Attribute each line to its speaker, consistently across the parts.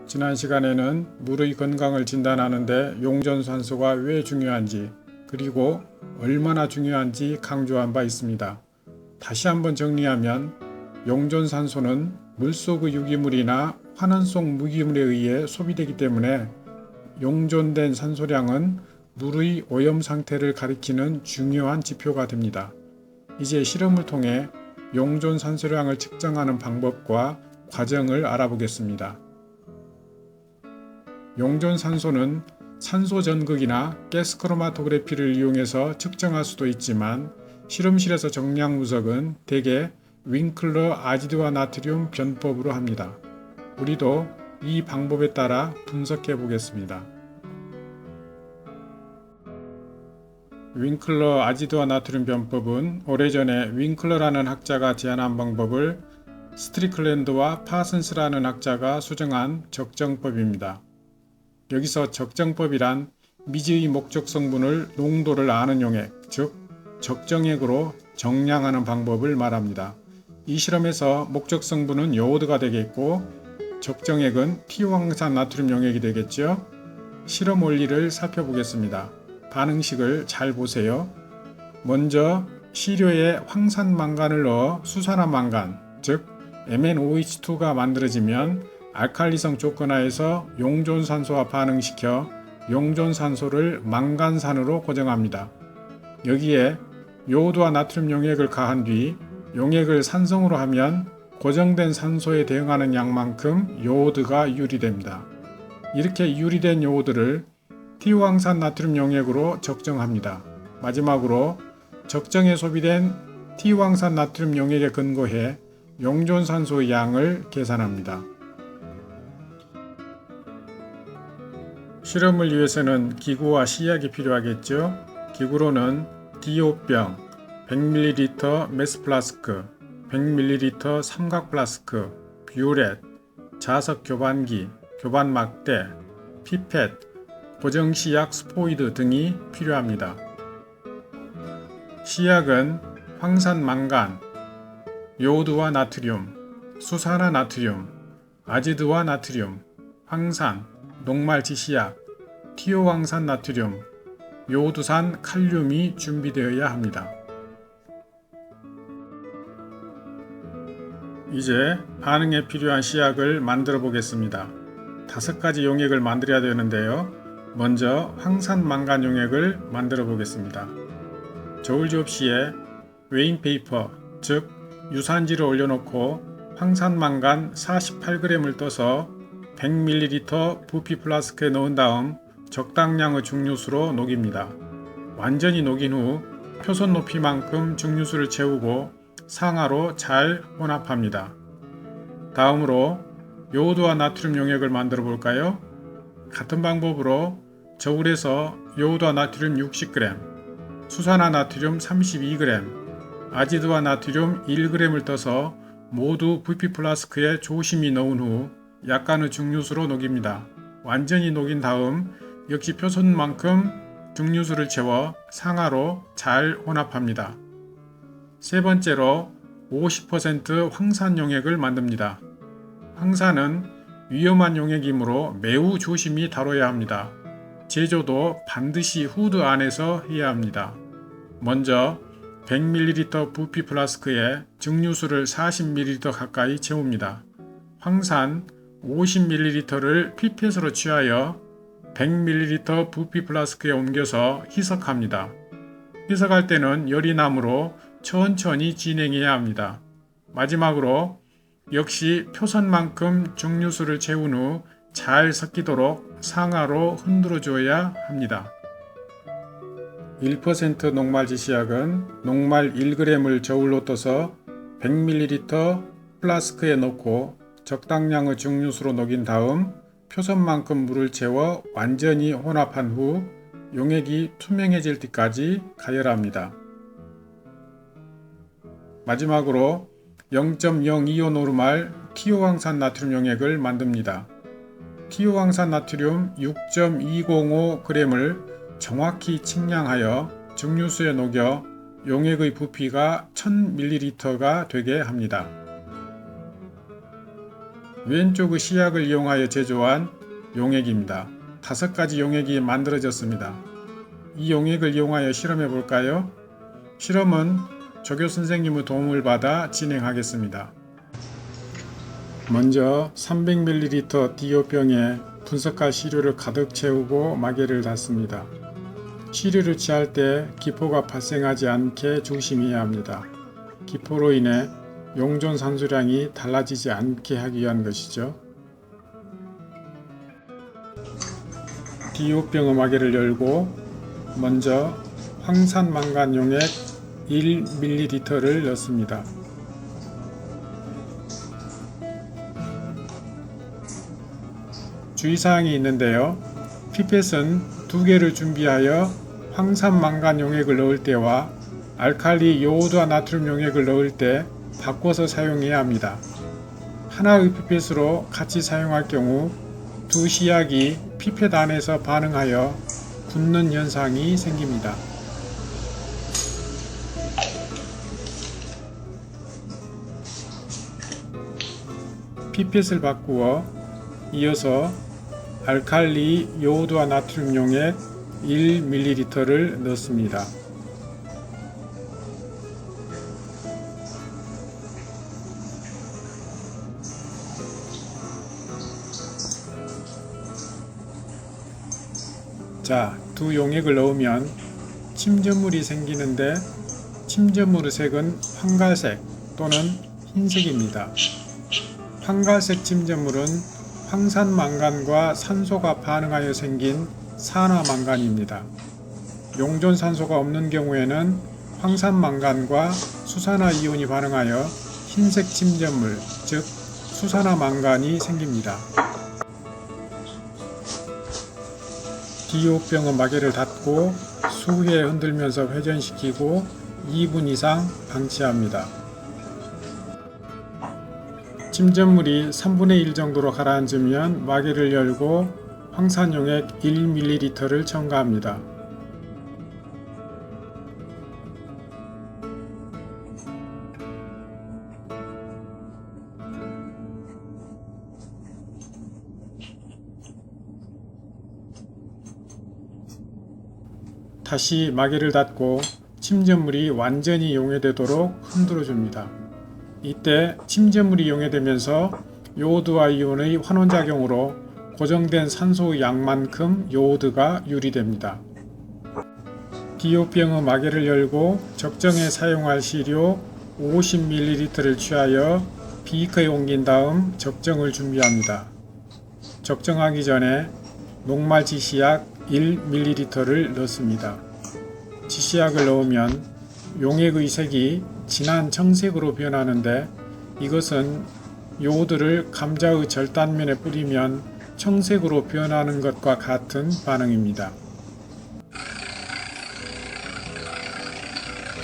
Speaker 1: 지난 시간에는 물의 건강을 진단하는데 용존산소가 왜 중요한지 그리고 얼마나 중요한지 강조한 바 있습니다. 다시 한번 정리하면 용존산소는 물속의 유기물이나 환원 속 무기물에 의해 소비되기 때문에 용존된 산소량은 물의 오염 상태를 가리키는 중요한 지표가 됩니다. 이제 실험을 통해 용존 산소량을 측정하는 방법과 과정을 알아보겠습니다. 용존 산소는 산소 전극이나 가스 크로마토그래피를 이용해서 측정할 수도 있지만 실험실에서 정량 분석은 대개 윙클러 아지드와 나트륨 변법으로 합니다. 우리도 이 방법에 따라 분석해 보겠습니다. 윙클러 아지드와 나트륨 변법은 오래전에 윙클러라는 학자가 제안한 방법을 스트리클랜드와 파슨스라는 학자가 수정한 적정법입니다. 여기서 적정법이란 미지의 목적 성분을 농도를 아는 용액, 즉 적정액으로 정량하는 방법을 말합니다. 이 실험에서 목적 성분은 요오드가 되겠고 적정액은 티오황산 나트륨 용액이 되겠죠. 실험 원리를 살펴보겠습니다. 반응식을 잘 보세요. 먼저 시료에 황산망간을 넣어 수산화망간, 즉 MnOH2가 만들어지면 알칼리성 조건하에서 용존산소와 반응시켜 용존산소를 망간산으로 고정합니다. 여기에 요오드와 나트륨 용액을 가한 뒤 용액을 산성으로 하면 고정된 산소에 대응하는 양만큼 요오드가 유리됩니다. 이렇게 유리된 요오드를 티오황산 나트륨 용액으로 적정합니다. 마지막으로 적정에 소비된 티오황산 나트륨 용액에 근거해 용존산소의 양을 계산합니다. 실험을 위해서는 기구와 시약이 필요하겠죠. 기구로는 DO병, 100ml 메스플라스크, 100ml 삼각플라스크, 뷰렛, 자석 교반기, 교반막대, 피펫, 고정시약 스포이드 등이 필요합니다. 시약은 황산망간, 요오드와 나트륨, 수산화 나트륨, 아지드와 나트륨, 황산, 녹말지시약, 티오황산 나트륨, 요오드산 칼륨이 준비되어야 합니다. 이제 반응에 필요한 시약을 만들어 보겠습니다. 5가지 용액을 만들어야 되는데요. 먼저 황산망간 용액을 만들어 보겠습니다. 저울 접시에 웨잉페이퍼, 즉 유산지를 올려놓고 황산망간 48g을 떠서 100ml 부피 플라스크에 넣은 다음 적당량의 증류수로 녹입니다. 완전히 녹인 후 표선 높이만큼 증류수를 채우고 상하로 잘 혼합합니다. 다음으로 요오드와 나트륨 용액을 만들어 볼까요? 같은 방법으로 저울에서 요오드와 나트륨 60g, 수산화 나트륨 32g, 아지드와 나트륨 1g을 떠서 모두 부피 플라스크에 조심히 넣은 후 약간의 증류수로 녹입니다. 완전히 녹인 다음 역시 표선만큼 증류수를 채워 상하로 잘 혼합합니다. 세 번째로 50% 황산 용액을 만듭니다. 황산은 위험한 용액이므로 매우 조심히 다뤄야 합니다. 제조도 반드시 후드 안에서 해야 합니다. 먼저 100ml 부피 플라스크에 증류수를 40ml 가까이 채웁니다. 황산 50ml를 피펫으로 취하여 100ml 부피 플라스크에 옮겨서 희석합니다. 희석할 때는 열이 나므로 천천히 진행해야 합니다. 마지막으로 역시 표선만큼 증류수를 채운 후 잘 섞이도록 상하로 흔들어 줘야 합니다. 1% 녹말지시약은 녹말 1g을 저울로 떠서 100ml 플라스크에 넣고 적당량의 증류수로 녹인 다음 표선만큼 물을 채워 완전히 혼합한 후 용액이 투명해질 때까지 가열합니다. 마지막으로 0.02호 노르말 티오황산 나트륨 용액을 만듭니다. 티오황산 나트륨 6.205g을 정확히 측량하여 증류수에 녹여 용액의 부피가 1000ml가 되게 합니다. 왼쪽의 시약을 이용하여 제조한 용액입니다. 5가지 용액이 만들어졌습니다. 이 용액을 이용하여 실험해 볼까요? 실험은 조교 선생님의 도움을 받아 진행하겠습니다. 먼저 300ml DO병에 분석할 시료를 가득 채우고 마개를 닫습니다. 시료를 취할 때 기포가 발생하지 않게 조심해야 합니다. 기포로 인해 용존 산소량이 달라지지 않게 하기 위한 것이죠. DO병의 마개를 열고 먼저 황산망간 용액 1ml를 넣습니다. 주의사항이 있는데요. 피펫은 2개를 준비하여 황산망간 용액을 넣을 때와 알칼리 요오드와 나트륨 용액을 넣을 때 바꿔서 사용해야 합니다. 하나의 피펫으로 같이 사용할 경우 두 시약이 피펫 안에서 반응하여 굳는 현상이 생깁니다. 피펫을 바꾸어 이어서 알칼리 요오드와 나트륨 용액 1ml를 넣습니다. 자, 두 용액을 넣으면 침전물이 생기는데 침전물의 색은 황갈색 또는 흰색입니다. 황갈색 침전물은 황산망간과 산소가 반응하여 생긴 산화망간입니다. 용존산소가 없는 경우에는 황산망간과 수산화이온이 반응하여 흰색 침전물, 즉 수산화망간이 생깁니다. DO병의 마개를 닫고 수후에 흔들면서 회전시키고 2분 이상 방치합니다. 침전물이 3분의 1 정도로 가라앉으면 마개를 열고 황산용액 1ml를 첨가합니다. 다시 마개를 닫고 침전물이 완전히 용해되도록 흔들어줍니다. 이때 침전물이 용해되면서 요오드와 이온의 환원작용으로 고정된 산소의 양만큼 요오드가 유리됩니다. DO병의 마개를 열고 적정에 사용할 시료 50ml를 취하여 비커에 옮긴 다음 적정을 준비합니다. 적정하기 전에 녹말 지시약 1ml를 넣습니다. 지시약을 넣으면 용액의 색이 진한 청색으로 변하는데 이것은 요오드를 감자의 절단면에 뿌리면 청색으로 변하는 것과 같은 반응입니다.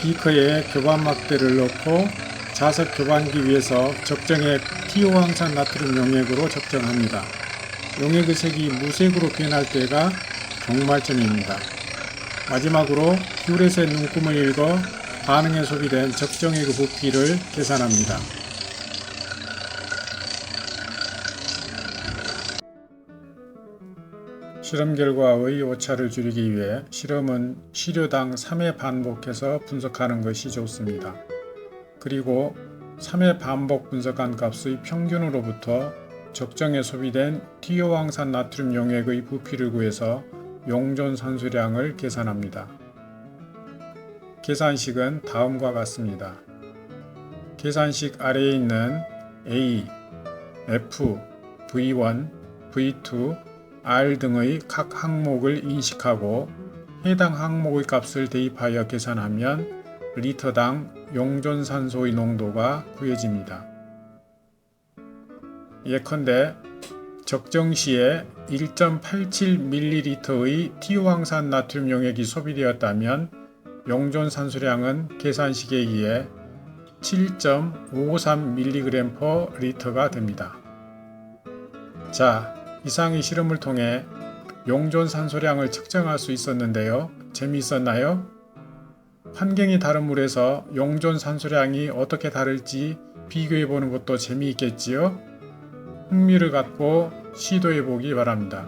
Speaker 1: 비커에 교반막대를 넣고 자석 교반기 위에서 적정액 티오황산 나트륨 용액으로 적정합니다. 용액의 색이 무색으로 변할 때가 경말점입니다. 마지막으로 뷰렛의 눈금을 읽어 반응에 소비된 적정액의 부피를 계산합니다. 실험 결과의 오차를 줄이기 위해 실험은 시료당 3회 반복해서 분석하는 것이 좋습니다. 그리고 3회 반복 분석한 값의 평균으로부터 적정에 소비된 티오황산 나트륨 용액의 부피를 구해서 용존 산소량을 계산합니다. 계산식은 다음과 같습니다. 계산식 아래에 있는 A, F, V1, V2, R 등의 각 항목을 인식하고 해당 항목의 값을 대입하여 계산하면 리터당 용존산소의 농도가 구해집니다. 예컨대 적정 시에 1.87ml의 티오황산 나트륨 용액이 소비되었다면 용존산소량은 계산식에 의해 7.553mg/L가 됩니다. 자, 이상의 실험을 통해 용존산소량을 측정할 수 있었는데요. 재미있었나요? 환경이 다른 물에서 용존산소량이 어떻게 다를지 비교해보는 것도 재미있겠지요? 흥미를 갖고 시도해 보기 바랍니다.